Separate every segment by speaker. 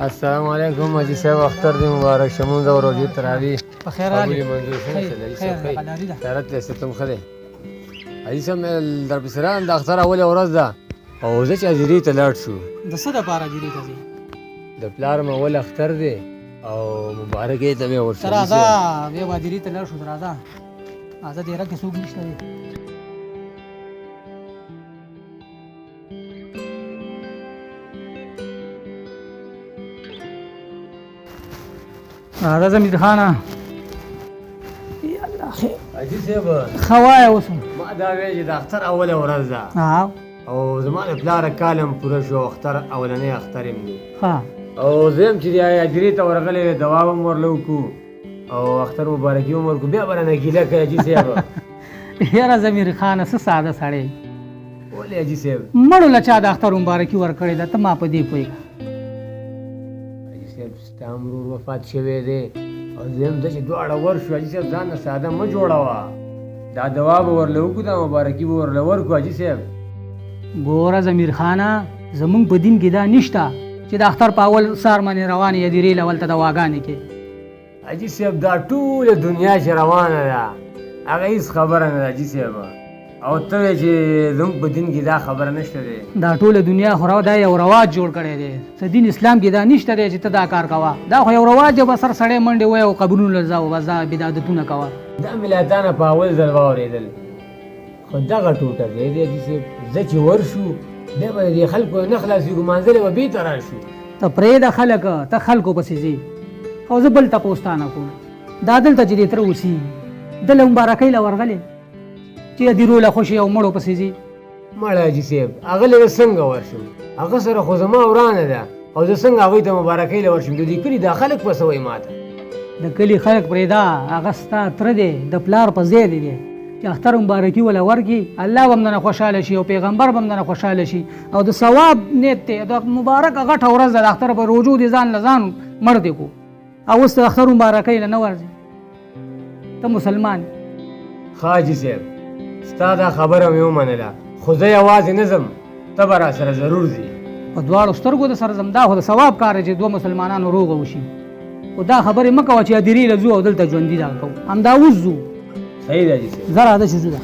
Speaker 1: السلام علیکم حاجی صاحب، اختر دی مبارک شه. مونځ او روژې تراویح
Speaker 2: بخیر راغلی.
Speaker 1: قبولې منظور څنګه چلوي؟
Speaker 2: خیر
Speaker 1: صفایي
Speaker 2: حلالي ده.
Speaker 1: خیرت دی، ستم ښه دی. حاجي صاحب مې درپسې راغلم، د اختر اوله ورځ ده او زه چې حاضرۍ ته لاړ شو.
Speaker 2: د څه دپاره جیرې ته ځې؟
Speaker 1: د پلار مې اول اختر دی او مبارکۍ ته مې
Speaker 2: ته
Speaker 1: ورشو.
Speaker 2: راځه بیا به جیرې ته لاړ شو. راځه راځه ډېره کې څوک نشته دی. راځه زمیر خانه.
Speaker 1: حاجي صاحب
Speaker 2: ښه وایه اوس.
Speaker 1: ما دا ویل چې د اختر اوله ورځ ده او زما د پلاره کالم پوره شو، اختر اولنی اختر یم دی
Speaker 2: ښه
Speaker 1: او زه یم چې د حاضرۍ ته ورغلی دوا به م ورله وکړو او اختر مبارکي به م ورکړو، بیا به رانه ګیله کوي حاجي صاحب.
Speaker 2: یاره زمیر خانه څه ساده سړی.
Speaker 1: ولې حاجي صاحب؟
Speaker 2: مړو له چا د اختر مبارکي ورکړې ده، ته ما په دې پوهېږه.
Speaker 1: حاجي صاحب ستا ورور وفات شوی دی او زه یم داسې دواړه ورشو. حاجي صاحب ځان نه ساده مه جوړوه، دا دوا به ورله وکړو، دا مبارکي به ورله ورکړو. حاجي صاحب
Speaker 2: ګوره زمیر خانه، زمونږ په دین کې دا نشته چې د اختر په اول سار باندې روانې یا دیرې اول ته دواګانې کې.
Speaker 1: حاجي صاحب دا ټوله دنیا چې روانه ده هغه هېڅ خبره نه ده حاجي صاحب، او ته وایې چې زموږ په دین کې دا خبره نشته دی.
Speaker 2: دا ټوله دنیا خو دا یو رواج جوړ کړی دی. څه دین اسلام کې دا نشته دی چې ته دا کار کوه. دا خو یو رواج دی، به سر سړی منډې وایي او قبرونو له ځه او بس دا بدعتونه کوه.
Speaker 1: دا مې لا تا نه په اول ځل واورېدل، خو دغه ټوټه دی دی حاجي صاحب. زه چې ورشو بیا به د دې خلکو نه خلاصېږو، مانځلې به بېرته راشو.
Speaker 2: ته پرېږده خلک، ته خلکو پسې ځې او زه بل تپوس تا نه کوم. دا دلته چې دې تره اوسېږي ده له مبارکۍ له ورغلې چې دیرو له خوشي او مړو پسې ځي.
Speaker 1: مړه حاجي صاحب هغه له څنګه ورشم؟ هغه سره خو زما ورانه ده او زه څنګه هغوی ته مبارکۍ له ورشم؟ د دې کلي دا خلک پسوئ ما ته.
Speaker 2: د کلي خلک پرېږده، هغه ستا تره دی، د پلار په ځای دی چې اختر مبارکي وله ورکړي. الله به هم دنه خوشحاله شي او پیغمبر به هم دنه خوشحاله شي او د ثواب نیت دی. د مبارکه غټه ورځ ده، د اختر په روجو دې ځان له ځان مړ دی کو او اوس د اختر مبارکۍ له نه ورځي. ته مسلمان.
Speaker 1: ښه حاجي صاحب ستا دا خبره مې ومنله، خو زه یوازې نه ځم، ته به راسره ضرور ځې.
Speaker 2: په دواړو سترګو د سره ځم. دا خو د ثواب کار دی چې دوه مسلمانانو روغه وشي. خو دا خبرې مه کوه چې هدیرې له ځو او دلته ژوندي دغه کوو. همدا اوس ځو.
Speaker 1: صحیح ده حاجي صاحب.
Speaker 2: زه راځه چې ځو ده.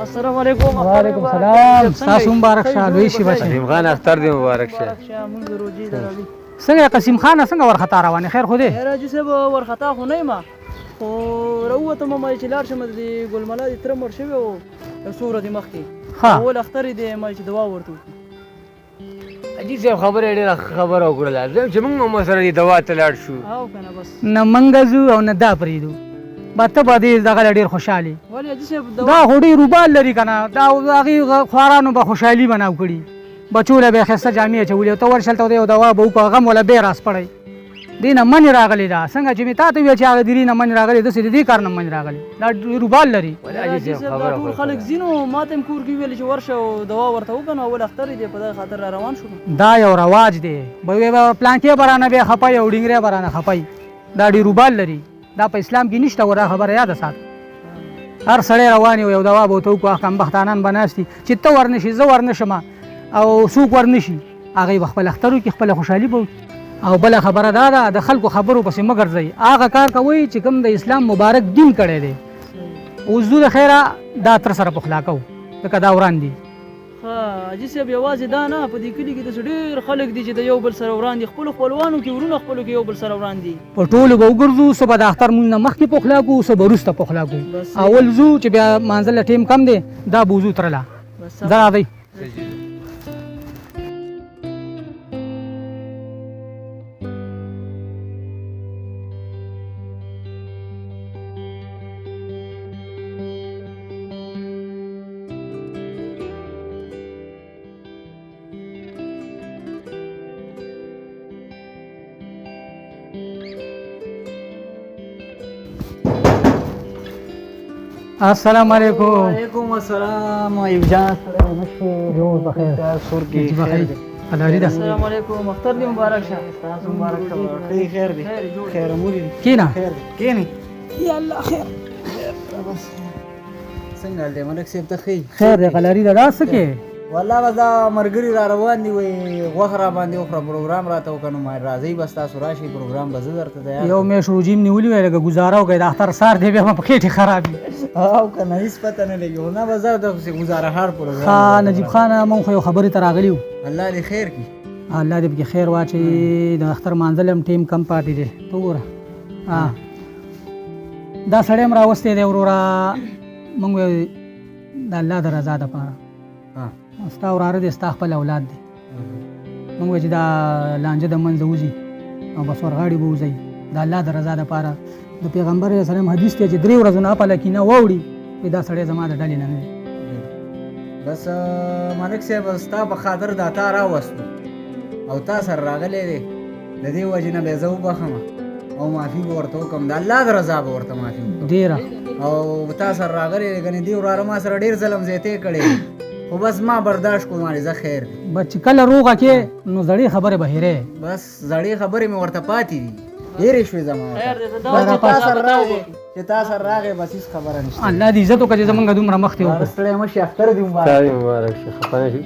Speaker 3: السلام علیکم.
Speaker 2: وعلیکم السلام. ستاسو مبارک شه. لوی شي بچی.
Speaker 1: قسیم خان اختر دې مبارک شه.
Speaker 3: مونږ روجي دراوي.
Speaker 2: څنګه قسیم خان څنګه ورخطا روانې؟ خیر خو دې؟
Speaker 3: راځي صاحب ورخطا خو نه یم، خو راووتم ما چې لاړ شم د ګلملا د تره مړ شوی و څو ورځې مخکې. اول اختر یې دی ما چې دوا ورته وکړو.
Speaker 1: حاجي صاحب خبره یې ډېره ښه خبره وکړله، زه چې موږ هم ورسره دې دوا ته لاړ شو.
Speaker 3: او که نه بس
Speaker 2: نه منګه ځو او نه دا پرېږدو. به ته به دې دغه له ډېر خوشحالې.
Speaker 3: ولې حاجي صاحب
Speaker 2: دا خو ډېر روبال لري که نه. دا هغې خوارانو به خوشحالي بناو کړي، بچو له به یې ښایسته جامې اچولې او ته ورشې هلته یو دوا به وکړو، هغه هم وله بې راسپړی. دې نه منې راغلې ده. څنګه چې مې تا ته وویل چې هغه دیرې نه منې راغلې، داسې د دې کار نه منې راغلې. دا روبال لري.
Speaker 3: حاجي صاحب دا ټول خلک ځینو ما ته هم کور کې ویل چې ورشه او دوا ورته وکړه نو اول اختر یې دی، په دغه خاطر را روان شولو.
Speaker 2: دا یو رواج دی. به وایي پلانکې به رانه بیا خپی او ډینګری به رانه خپی. دا ډېر روبال لري. دا په اسلام کې نشته. دا خبره یاده ساته. هر سړی روان یو یو دوا به ورته وکړو. کمبختانان به ناست دي چې ته ورنشي زه ورنشم او څوک ورنشي، هغوی به خپل اختر وکړي، خپله خوشحالي به وکړي. او بله خبره دا ده د خلکو خبرو پسې مه ګرځئ، هغه کار کوئ چې کوم د اسلام مبارک دین کړی دی. اوس ځو د خیره دا تر سره پخلا کوو ځکه دا وران دي.
Speaker 3: ښه حاجي صاحب یوازې دا نه، په دې کلي کې داسې ډېر خلک دي چې د یو بل سره وران دي، خپلو خپلوانو کې ورونه خپلو کې یو بل سره وران دي.
Speaker 2: په ټولو به وګرځو. څه به د اختر مونځ نه مخکې پخلا کوو، څه به وروسته پخلا کوو. اول ځو چې بیا مانځله ټیم کم دی، دا به وځو ترله. دا راځئ. السلام علیکم.
Speaker 3: وعلیکم السلام ایوب جان.
Speaker 2: جوړ بخیر.
Speaker 3: سور کې
Speaker 2: بخیر. الله دې.
Speaker 3: السلام علیکم. اختر دې مبارک شه. تاسو مبارک شه. خیر دی. خیر موري.
Speaker 2: کینا.
Speaker 3: کینی. یا الله خیر. څنګه دې ملک صاحب ته
Speaker 2: خیر دې غلاری دا سکه.
Speaker 3: والله ودا مرګري را روان دي وي غوخ را باندې اوخره پروګرام راته وکنو ما راځي بس تاسو راشي پروګرام به زه درته تیار
Speaker 2: یو مې شروجیم نیولې وای لکه گزاره وکړه د اختر سار دی بیا په خېټه خرابې
Speaker 3: او کنه هیڅ پته نه لګي نه بازار د گزاره هار پروګرام.
Speaker 2: ها نجیب خان مونږ خو خبرې تر راغلیو.
Speaker 3: الله دې خیر کی.
Speaker 2: الله دې په خیر واچي. د اختر مانځلم ټیم کم پاتې دي ته وګوره. دا سړی م راوستې دی وروره مونږ د الله د رضا دپاره ستا وراره دی ستا خپل اولاد دی مونږ وایو چې دا لانجه د منځه وځي او بس ورغاړې به وځئ د الله د رضا دپاره. د پیغمبر علیه السلام حدیث دی چې 3 ورځو نه اپله کینه واوړي دا سړی زما د ډلې نه نه دی.
Speaker 3: بس ملک صاحب ستا په خاطر دا تا راوستو او تا سره راغلی دی د دې وجې نه به زه وبخم او معافي به ورته وکړم د الله د رضا به ورته معافي وکړم
Speaker 2: ډېره.
Speaker 3: او تا سره راغلی دی ګنې دې وراره ما سره ډېر ظلم زیاتې کړی خو بس ما برداشت کوم مالې زه خیر دی.
Speaker 2: بس چې کله روغه کې نو زړې خبرې به هېرې.
Speaker 3: بس زړې خبرې مې ورته پاتې دي هېرې شوې زما چې تا سره راغې بس هېڅ خبره نشته.
Speaker 2: الله دې عزت وکړه چې زمونږ دومره مخکې وکړو.
Speaker 3: ستړی مه شي اختر دې
Speaker 1: مبارک شه خفه نه شي.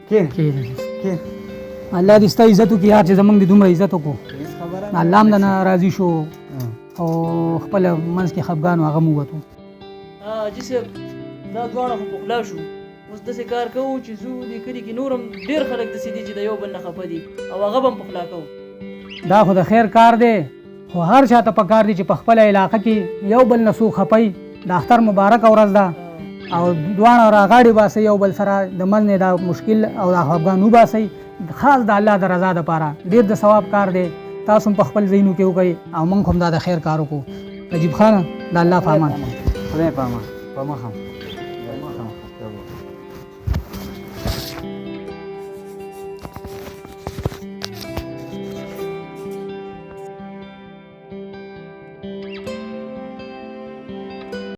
Speaker 3: کښېنه.
Speaker 2: الله دې ستا عزت وکړي یار چې زمونږ دې دومره عزت وکړو.
Speaker 3: هېڅ خبره
Speaker 2: الله هم درنه راضي شو او خپل منځ کې خفګان و هغه م ووتو.
Speaker 3: حاجي صاحب دا دواړه خو پخلا شو اوس داسې کار کوو چې زو دې کلي کې نور هم ډېر خلک داسې دي چې د یو بل نه خفه دي او هغه به هم پخلا کوو.
Speaker 2: دا خو د خیر کار دی خو هر چا ته پکار دی چې په خپله علاقه کې یو بل نه څوک خفئ. د اختر مبارکه ورځ ده او دواړه راغاړې باسئ یو بل سره د منځ نه دا مشکل او دا خفګان وباسئ خاص د الله د رضا دپاره. ډېر د ثواب کار دی. تاسو هم په خپل ځایونو کې وکړئ او موږ هم دا د خیر کار وکړو. نجیب خانه د الله په امان.
Speaker 3: خدای په امان په مخه